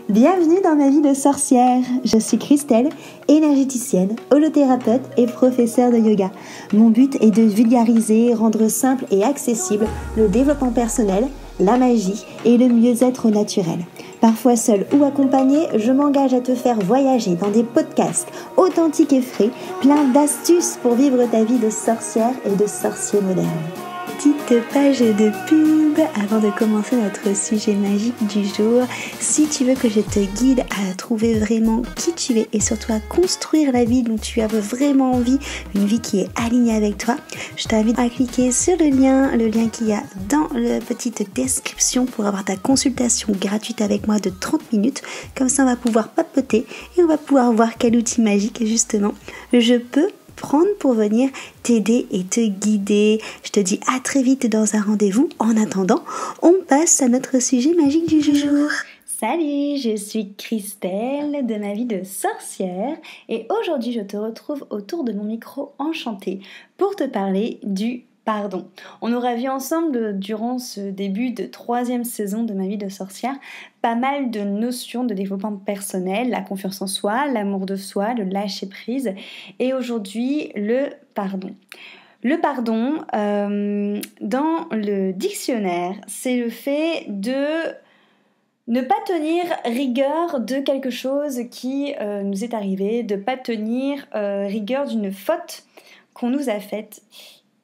Bienvenue dans ma vie de sorcière. Je suis Christelle, énergéticienne, holothérapeute et professeure de yoga. Mon but est de vulgariser, rendre simple et accessible le développement personnel, la magie et le mieux-être naturel. Parfois seule ou accompagnée, je m'engage à te faire voyager dans des podcasts authentiques et frais, plein d'astuces pour vivre ta vie de sorcière et de sorcier moderne. Petite page de pub avant de commencer notre sujet magique du jour. Si tu veux que je te guide à trouver vraiment qui tu es et surtout à construire la vie dont tu as vraiment envie, une vie qui est alignée avec toi, je t'invite à cliquer sur le lien qu'il y a dans la petite description pour avoir ta consultation gratuite avec moi de 30 minutes. Comme ça, on va pouvoir papoter et on va pouvoir voir quel outil magique justement je peux prendre pour venir t'aider et te guider. Je te dis à très vite dans un rendez-vous. En attendant, on passe à notre sujet magique du jour. Salut, je suis Christelle de ma vie de sorcière et aujourd'hui je te retrouve autour de mon micro enchanté pour te parler du pardon. On aura vu ensemble durant ce début de 3e saison de ma vie de sorcière pas mal de notions de développement personnel, la confiance en soi, l'amour de soi, le lâcher prise et aujourd'hui le pardon. Le pardon, dans le dictionnaire, c'est le fait de ne pas tenir rigueur de quelque chose qui nous est arrivé, de ne pas tenir rigueur d'une faute qu'on nous a faite.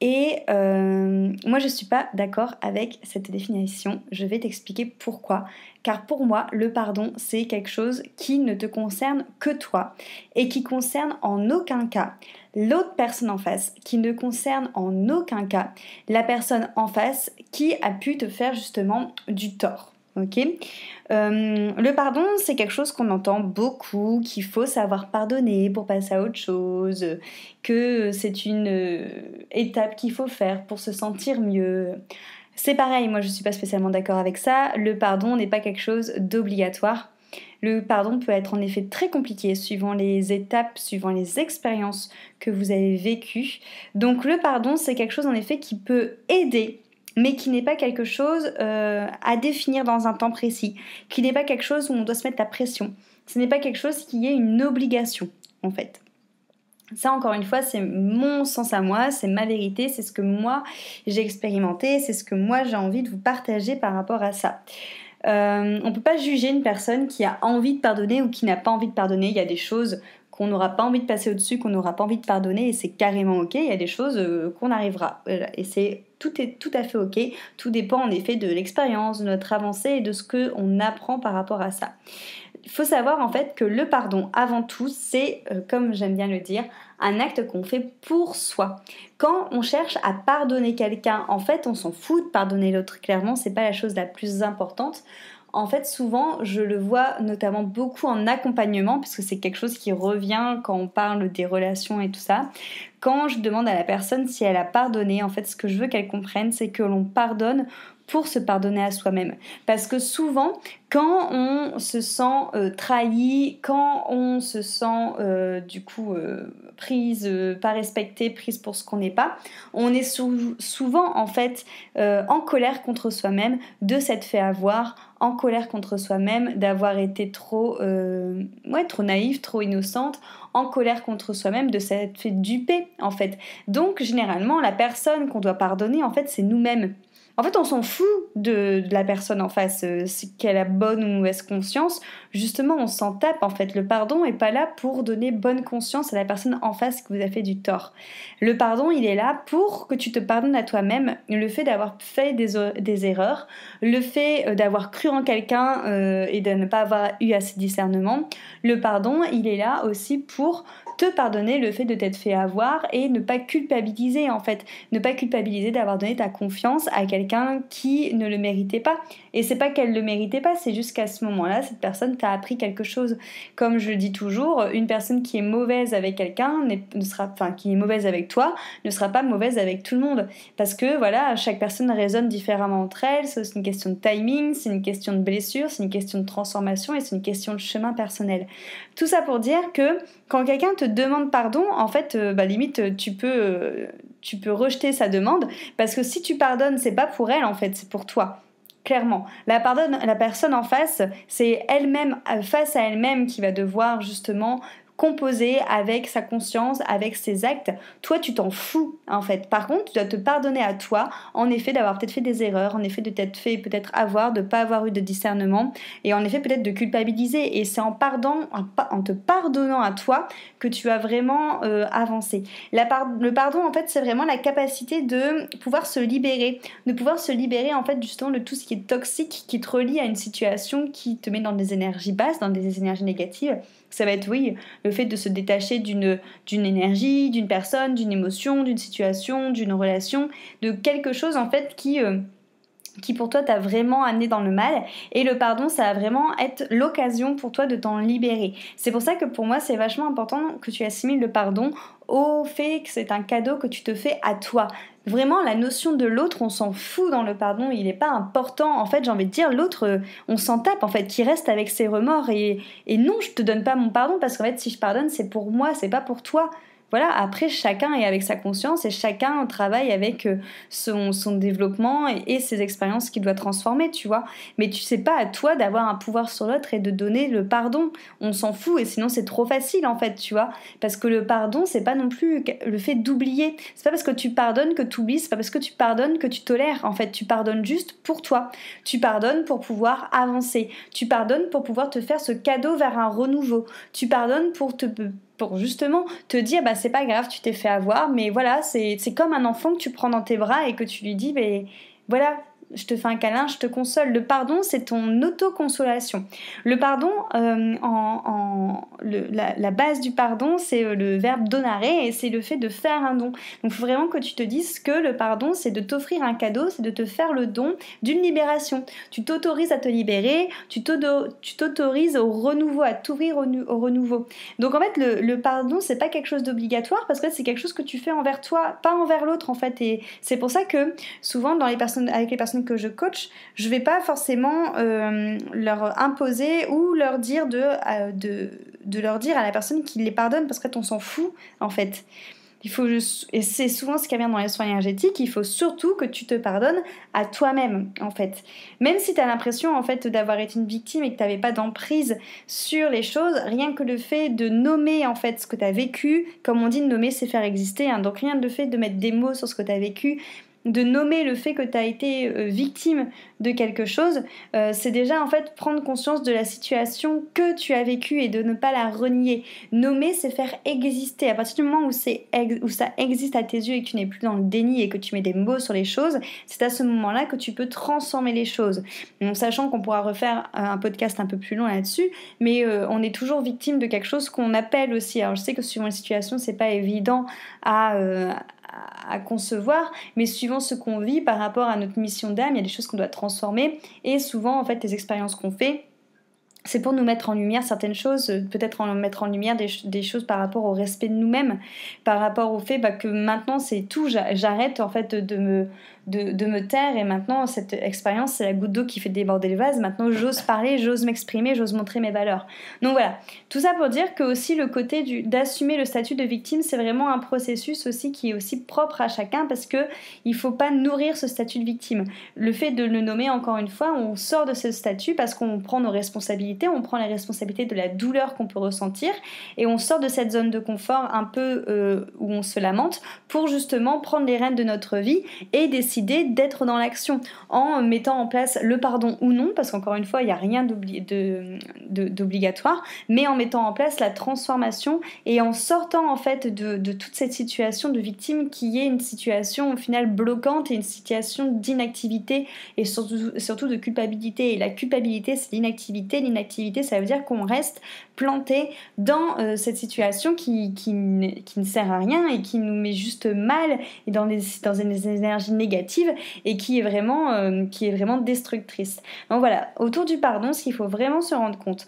Et moi je ne suis pas d'accord avec cette définition, je vais t'expliquer pourquoi. Car pour moi, le pardon, c'est quelque chose qui ne te concerne que toi et qui concerne en aucun cas l'autre personne en face, qui ne concerne en aucun cas la personne en face qui a pu te faire justement du tort. Okay. Le pardon, c'est quelque chose qu'on entend beaucoup, qu'il faut savoir pardonner pour passer à autre chose, que c'est une étape qu'il faut faire pour se sentir mieux. C'est pareil, moi je ne suis pas spécialement d'accord avec ça. Le pardon n'est pas quelque chose d'obligatoire. Le pardon peut être en effet très compliqué suivant les étapes, suivant les expériences que vous avez vécues. Donc le pardon, c'est quelque chose en effet qui peut aider, mais qui n'est pas quelque chose à définir dans un temps précis, qui n'est pas quelque chose où on doit se mettre la pression. Ce n'est pas quelque chose qui est une obligation, en fait. Ça, encore une fois, c'est mon sens à moi, c'est ma vérité, c'est ce que moi j'ai expérimenté, c'est ce que moi j'ai envie de vous partager par rapport à ça. On ne peut pas juger une personne qui a envie de pardonner ou qui n'a pas envie de pardonner. Il y a des choses qu'on n'aura pas envie de passer au-dessus, qu'on n'aura pas envie de pardonner et c'est carrément ok. Il y a des choses qu'on arrivera et tout est tout à fait ok. Tout dépend en effet de l'expérience, de notre avancée et de ce qu'on apprend par rapport à ça. Il faut savoir en fait que le pardon avant tout c'est, comme j'aime bien le dire, un acte qu'on fait pour soi. Quand on cherche à pardonner quelqu'un, en fait on s'en fout de pardonner l'autre, clairement c'est pas la chose la plus importante. En fait, souvent, je le vois notamment beaucoup en accompagnement, puisque c'est quelque chose qui revient quand on parle des relations et tout ça. Quand je demande à la personne si elle a pardonné, en fait, ce que je veux qu'elle comprenne, c'est que l'on pardonne pour se pardonner à soi-même. Parce que souvent, quand on se sent trahi, quand on se sent prise, pas respectée, prise pour ce qu'on n'est pas, on est souvent en fait en colère contre soi-même de s'être fait avoir, en colère contre soi-même d'avoir été trop naïve, trop innocente, en colère contre soi-même de s'être fait duper en fait. Donc généralement la personne qu'on doit pardonner en fait c'est nous-mêmes. En fait, on s'en fout de la personne en face, qu'elle a bonne ou mauvaise conscience. Justement, on s'en tape. En fait, le pardon n'est pas là pour donner bonne conscience à la personne en face qui vous a fait du tort. Le pardon, il est là pour que tu te pardonnes à toi-même. Le fait d'avoir fait des erreurs, le fait d'avoir cru en quelqu'un et de ne pas avoir eu assez de discernement. Le pardon, il est là aussi pour te pardonner le fait de t'être fait avoir et ne pas culpabiliser en fait. Ne pas culpabiliser d'avoir donné ta confiance à quelqu'un qui ne le méritait pas. Et c'est pas qu'elle le méritait pas, c'est juste qu'à ce moment-là, cette personne t'a appris quelque chose. Comme je le dis toujours, une personne qui est mauvaise avec quelqu'un, qui est mauvaise avec toi, ne sera pas mauvaise avec tout le monde. Parce que voilà, chaque personne résonne différemment entre elles, c'est une question de timing, c'est une question de blessure, c'est une question de transformation et c'est une question de chemin personnel. Tout ça pour dire que quand quelqu'un te demande pardon, en fait, limite, tu peux rejeter sa demande parce que si tu pardonnes, c'est pas pour elle, en fait, c'est pour toi. Clairement, la personne en face, c'est elle-même, face à elle-même, qui va devoir justement composer avec sa conscience, avec ses actes. Toi, tu t'en fous, en fait. Par contre, tu dois te pardonner à toi, en effet, d'avoir peut-être fait des erreurs, en effet, de t'être fait peut-être avoir, de ne pas avoir eu de discernement, et en effet, peut-être de culpabiliser. Et c'est en te pardonnant à toi que tu vas vraiment avancer. Le pardon, en fait, c'est vraiment la capacité de pouvoir se libérer, en fait, justement, de tout ce qui est toxique, qui te relie à une situation qui te met dans des énergies basses, dans des énergies négatives. Ça va être, oui, le fait de se détacher d'une énergie, d'une personne, d'une émotion, d'une situation, d'une relation, de quelque chose en fait qui pour toi t'a vraiment amené dans le mal. Et le pardon, ça va vraiment être l'occasion pour toi de t'en libérer. C'est pour ça que pour moi, c'est vachement important que tu assimiles le pardon au fait que c'est un cadeau que tu te fais à toi. Vraiment, la notion de l'autre, on s'en fout dans le pardon, il n'est pas important. En fait, j'ai envie de dire, l'autre, on s'en tape, en fait, qui reste avec ses remords. Et non, je te donne pas mon pardon, parce qu'en fait, si je pardonne, c'est pour moi, c'est pas pour toi. Voilà, après, chacun est avec sa conscience et chacun travaille avec son développement et ses expériences qu'il doit transformer, tu vois. Mais tu sais pas à toi d'avoir un pouvoir sur l'autre et de donner le pardon. On s'en fout et sinon c'est trop facile, en fait, tu vois. Parce que le pardon, c'est pas non plus le fait d'oublier. C'est pas parce que tu pardonnes que tu oublies, c'est pas parce que tu pardonnes que tu tolères. En fait, tu pardonnes juste pour toi. Tu pardonnes pour pouvoir avancer. Tu pardonnes pour pouvoir te faire ce cadeau vers un renouveau. Tu pardonnes pour justement te dire bah c'est pas grave, tu t'es fait avoir, mais voilà, c'est comme un enfant que tu prends dans tes bras et que tu lui dis mais voilà, je te fais un câlin, je te console. Le pardon, c'est ton autoconsolation. Le pardon, la base du pardon, c'est le verbe donare et c'est le fait de faire un don. Donc il faut vraiment que tu te dises que le pardon, c'est de t'offrir un cadeau, c'est de te faire le don d'une libération. Tu t'autorises à te libérer, tu t'autorises au renouveau, à t'ouvrir au renouveau. Donc en fait, le pardon, c'est pas quelque chose d'obligatoire parce que c'est quelque chose que tu fais envers toi, pas envers l'autre, en fait. Et c'est pour ça que souvent, avec les personnes que je coach, je vais pas forcément leur imposer ou leur dire de leur dire à la personne qu'ils les pardonne parce qu'on s'en fout, en fait. Et c'est souvent ce qui vient dans les soins énergétiques, il faut surtout que tu te pardonnes à toi-même, en fait. Même si tu as l'impression, en fait, d'avoir été une victime et que tu n'avais pas d'emprise sur les choses, rien que le fait de nommer, en fait, ce que tu as vécu, comme on dit, nommer, c'est faire exister, hein, donc rien de le fait de mettre des mots sur ce que tu as vécu, de nommer le fait que tu as été victime de quelque chose, c'est déjà en fait prendre conscience de la situation que tu as vécue et de ne pas la renier. Nommer, c'est faire exister. À partir du moment où ça existe à tes yeux et que tu n'es plus dans le déni et que tu mets des mots sur les choses, c'est à ce moment-là que tu peux transformer les choses. Donc, sachant qu'on pourra refaire un podcast un peu plus long là-dessus, mais on est toujours victime de quelque chose qu'on appelle aussi. Alors je sais que suivant les situations, c'est pas évident à concevoir, mais suivant ce qu'on vit par rapport à notre mission d'âme, il y a des choses qu'on doit transformer et souvent en fait les expériences qu'on fait, c'est pour nous mettre en lumière certaines choses, peut-être mettre en lumière des choses par rapport au respect de nous-mêmes, par rapport au fait que maintenant c'est tout, j'arrête en fait de me taire et maintenant cette expérience c'est la goutte d'eau qui fait déborder le vase, maintenant j'ose parler, j'ose m'exprimer, j'ose montrer mes valeurs. Donc voilà, tout ça pour dire que aussi le côté d'assumer le statut de victime, c'est vraiment un processus aussi qui est aussi propre à chacun parce que il faut pas nourrir ce statut de victime. Le fait de le nommer, encore une fois, on sort de ce statut parce qu'on prend nos responsabilités, on prend les responsabilités de la douleur qu'on peut ressentir et on sort de cette zone de confort un peu où on se lamente pour justement prendre les rênes de notre vie et décider d'être dans l'action en mettant en place le pardon ou non, parce qu'encore une fois il n'y a rien d'obligatoire, mais en mettant en place la transformation et en sortant en fait de toute cette situation de victime qui est une situation au final bloquante et une situation d'inactivité et surtout de culpabilité. Et la culpabilité c'est l'inactivité ça veut dire qu'on reste planté dans cette situation qui ne sert à rien et qui nous met juste mal et dans des énergies négatives et qui est vraiment destructrice. Donc voilà, autour du pardon, ce qu'il faut vraiment se rendre compte,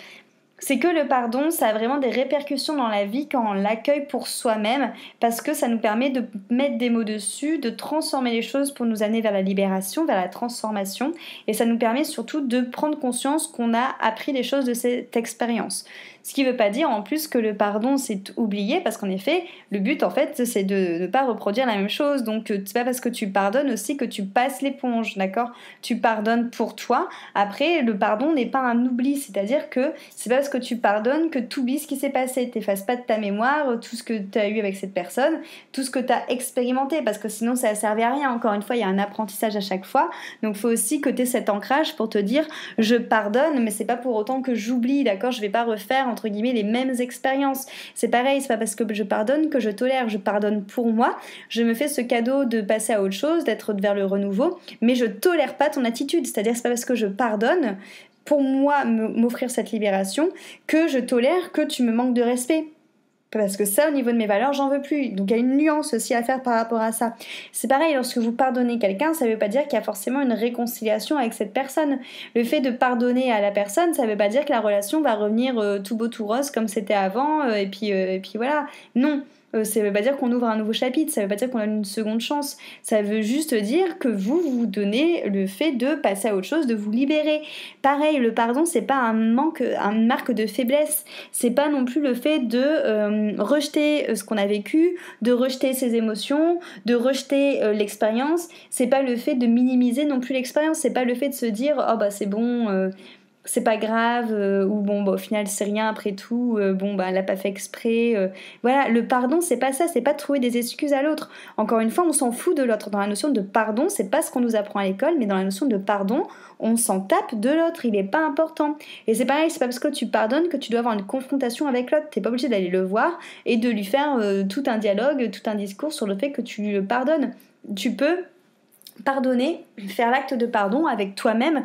c'est que le pardon, ça a vraiment des répercussions dans la vie quand on l'accueille pour soi-même, parce que ça nous permet de mettre des mots dessus, de transformer les choses pour nous amener vers la libération, vers la transformation, et ça nous permet surtout de prendre conscience qu'on a appris des choses de cette expérience. Ce qui veut pas dire en plus que le pardon c'est oublier, parce qu'en effet, le but en fait c'est de ne pas reproduire la même chose. Donc c'est pas parce que tu pardonnes aussi que tu passes l'éponge, d'accord? Tu pardonnes pour toi. Après, le pardon n'est pas un oubli, c'est-à-dire que c'est pas parce que tu pardonnes que tu oublies ce qui s'est passé. T'effaces pas de ta mémoire tout ce que tu as eu avec cette personne, tout ce que tu as expérimenté, parce que sinon ça ne servait à rien. Encore une fois, il y a un apprentissage à chaque fois. Donc il faut aussi que tu aies cet ancrage pour te dire je pardonne, mais c'est pas pour autant que j'oublie, d'accord? Je vais pas refaire entre guillemets les mêmes expériences. C'est pareil, c'est pas parce que je pardonne que je tolère. Je pardonne pour moi, je me fais ce cadeau de passer à autre chose, d'être vers le renouveau, mais je tolère pas ton attitude. C'est-à-dire c'est pas parce que je pardonne pour moi m'offrir cette libération que je tolère que tu me manques de respect. Parce que ça, au niveau de mes valeurs, j'en veux plus. Donc il y a une nuance aussi à faire par rapport à ça. C'est pareil, lorsque vous pardonnez quelqu'un, ça veut pas dire qu'il y a forcément une réconciliation avec cette personne. Le fait de pardonner à la personne, ça veut pas dire que la relation va revenir tout beau tout rose comme c'était avant, et puis voilà. Non. Ça veut pas dire qu'on ouvre un nouveau chapitre, ça veut pas dire qu'on a une seconde chance, ça veut juste dire que vous donnez le fait de passer à autre chose, de vous libérer. Pareil, le pardon, c'est pas une marque de faiblesse, c'est pas non plus le fait de rejeter ce qu'on a vécu, de rejeter ses émotions, de rejeter l'expérience, c'est pas le fait de minimiser non plus l'expérience, c'est pas le fait de se dire oh bah c'est bon, c'est pas grave, ou bon bah, au final c'est rien après tout, bon bah elle a pas fait exprès, voilà. Le pardon c'est pas ça, c'est pas trouver des excuses à l'autre. Encore une fois, on s'en fout de l'autre. Dans la notion de pardon, c'est pas ce qu'on nous apprend à l'école, mais dans la notion de pardon, on s'en tape de l'autre, il est pas important. Et c'est pareil, c'est pas parce que tu pardonnes que tu dois avoir une confrontation avec l'autre. T'es pas obligé d'aller le voir et de lui faire tout un dialogue, tout un discours sur le fait que tu lui pardonnes. Tu peux pardonner, faire l'acte de pardon avec toi-même,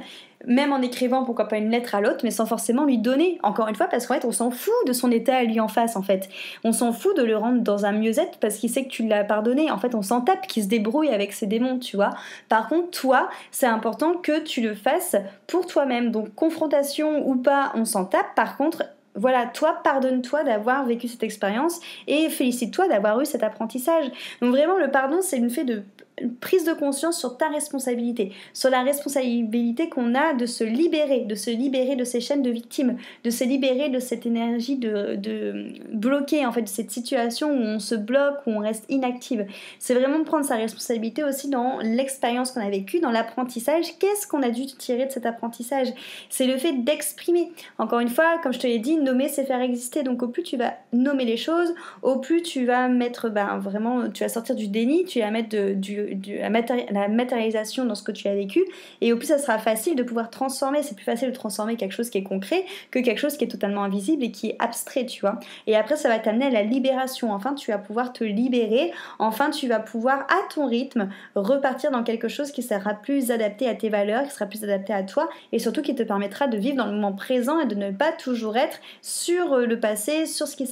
même en écrivant pourquoi pas une lettre à l'autre, mais sans forcément lui donner, encore une fois, parce qu'en fait on s'en fout de son état à lui en face, en fait on s'en fout de le rendre dans un mieux-être parce qu'il sait que tu l'as pardonné. En fait on s'en tape qu'il se débrouille avec ses démons, tu vois. Par contre toi, c'est important que tu le fasses pour toi-même. Donc confrontation ou pas, on s'en tape. Par contre, voilà, toi, pardonne-toi d'avoir vécu cette expérience et félicite-toi d'avoir eu cet apprentissage. Donc vraiment, le pardon, c'est une prise de conscience sur ta responsabilité, sur la responsabilité qu'on a de se libérer de ces chaînes de victimes, de se libérer de cette énergie de bloquer, en fait, de cette situation où on se bloque, où on reste inactive. C'est vraiment de prendre sa responsabilité aussi dans l'expérience qu'on a vécue, dans l'apprentissage. Qu'est-ce qu'on a dû tirer de cet apprentissage? C'est le fait d'exprimer. Encore une fois, comme je te l'ai dit, nommer, c'est faire exister. Donc au plus tu vas nommer les choses, au plus tu vas mettre, vraiment, tu vas sortir du déni, tu vas mettre la matérialisation dans ce que tu as vécu, et au plus ça sera facile de pouvoir transformer. C'est plus facile de transformer quelque chose qui est concret que quelque chose qui est totalement invisible et qui est abstrait, tu vois. Et après ça va t'amener à la libération. Enfin tu vas pouvoir te libérer, enfin tu vas pouvoir à ton rythme repartir dans quelque chose qui sera plus adapté à tes valeurs, qui sera plus adapté à toi, et surtout qui te permettra de vivre dans le moment présent et de ne pas toujours être sur le passé, sur ce qui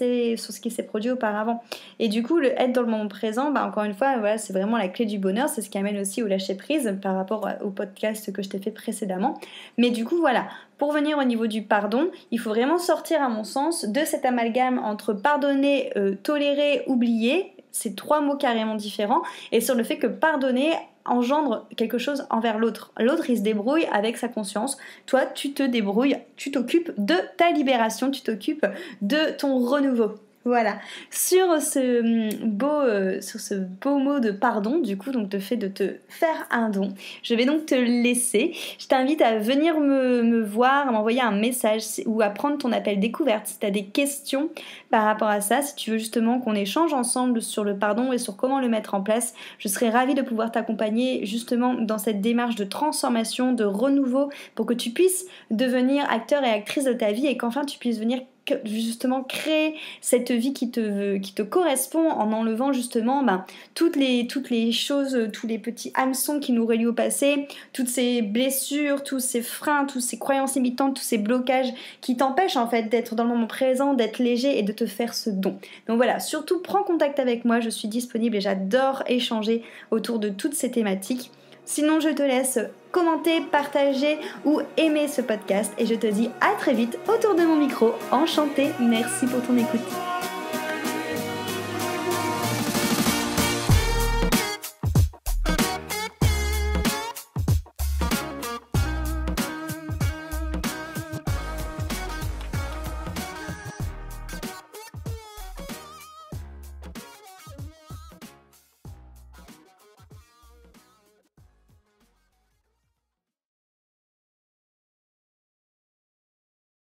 s'est produit auparavant. Et du coup, être dans le moment présent, encore une fois, voilà, c'est vraiment la clé du bonheur. C'est ce qui amène aussi au lâcher prise par rapport au podcast que je t'ai fait précédemment. Mais du coup, voilà, pour venir au niveau du pardon, il faut vraiment sortir, à mon sens, de cet amalgame entre pardonner, tolérer, oublier. C'est trois mots carrément différents, et sur le fait que pardonner engendre quelque chose envers l'autre. L'autre, il se débrouille avec sa conscience. Toi, tu te débrouilles, tu t'occupes de ta libération, tu t'occupes de ton renouveau. Voilà, sur ce beau mot de pardon, du coup, donc le fait de te faire un don, je vais donc te laisser. Je t'invite à venir me voir, à m'envoyer un message ou à prendre ton appel découverte si tu as des questions par rapport à ça, si tu veux justement qu'on échange ensemble sur le pardon et sur comment le mettre en place. Je serais ravie de pouvoir t'accompagner justement dans cette démarche de transformation, de renouveau, pour que tu puisses devenir acteur et actrice de ta vie et qu'enfin tu puisses venir justement créer cette vie qui te correspond, en enlevant justement toutes les choses, tous les petits hameçons qui nous relient au passé, toutes ces blessures, tous ces freins, toutes ces croyances limitantes, tous ces blocages qui t'empêchent en fait d'être dans le moment présent, d'être léger et de te faire ce don. Donc voilà, surtout prends contact avec moi, je suis disponible et j'adore échanger autour de toutes ces thématiques. Sinon, je te laisse commenter, partager ou aimer ce podcast et je te dis à très vite autour de mon micro. Enchantée, merci pour ton écoute.